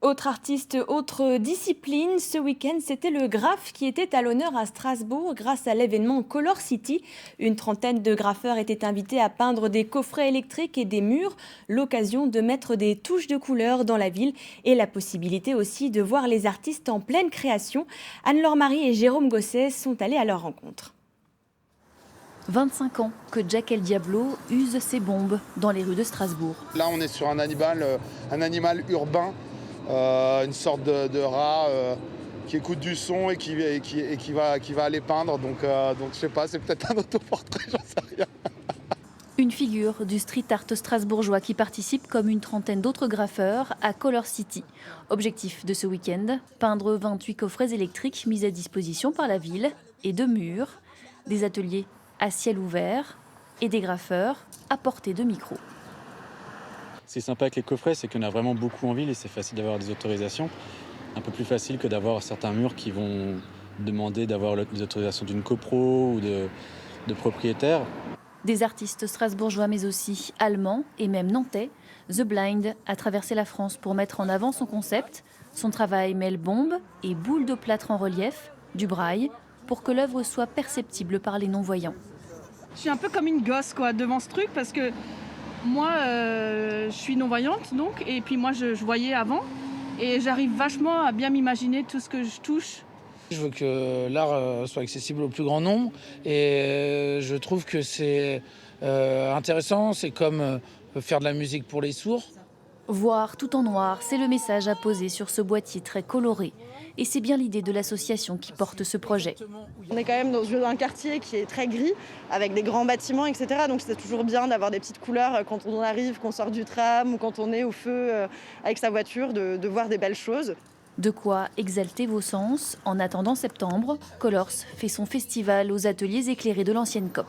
Autre artiste, autre discipline, ce week-end, c'était le graphe qui était à l'honneur à Strasbourg grâce à l'événement Color City. Une trentaine de graffeurs étaient invités à peindre des coffrets électriques et des murs, l'occasion de mettre des touches de couleur dans la ville et la possibilité aussi de voir les artistes en pleine création. Anne-Laure Marie et Jérôme Gosset sont allés à leur rencontre. 25 ans que Jack El Diablo use ses bombes dans les rues de Strasbourg. Là, on est sur un animal urbain, une sorte de rat qui écoute du son et qui va aller peindre. Donc je sais pas, c'est peut-être un autoportrait, j'en sais rien. Une figure du street art strasbourgeois qui participe comme une trentaine d'autres graffeurs à Color City. Objectif de ce week-end, peindre 28 coffrets électriques mis à disposition par la ville et 2 murs, des ateliers à ciel ouvert et des graffeurs à portée de micro. Ce qui est sympa avec les coffrets, c'est qu'il y en a vraiment beaucoup en ville et c'est facile d'avoir des autorisations. Un peu plus facile que d'avoir certains murs qui vont demander d'avoir les autorisations d'une copro ou de propriétaire. Des artistes strasbourgeois mais aussi allemands et même nantais, The Blind a traversé la France pour mettre en avant son concept. Son travail mêle bombes et boules de plâtre en relief, du braille, pour que l'œuvre soit perceptible par les non-voyants. Je suis un peu comme une gosse devant ce truc parce que moi je suis non-voyante donc, et puis moi je voyais avant et j'arrive vachement à bien m'imaginer tout ce que je touche. Je veux que l'art soit accessible au plus grand nombre et je trouve que c'est intéressant, c'est comme faire de la musique pour les sourds. Voir tout en noir, c'est le message à poser sur ce boîtier très coloré. Et c'est bien l'idée de l'association qui porte ce projet. On est quand même dans un quartier qui est très gris, avec des grands bâtiments, etc. Donc c'est toujours bien d'avoir des petites couleurs quand on arrive, qu'on sort du tram ou quand on est au feu avec sa voiture, de voir des belles choses. De quoi exalter vos sens. En attendant septembre, Colors fait son festival aux ateliers éclairés de l'ancienne COP.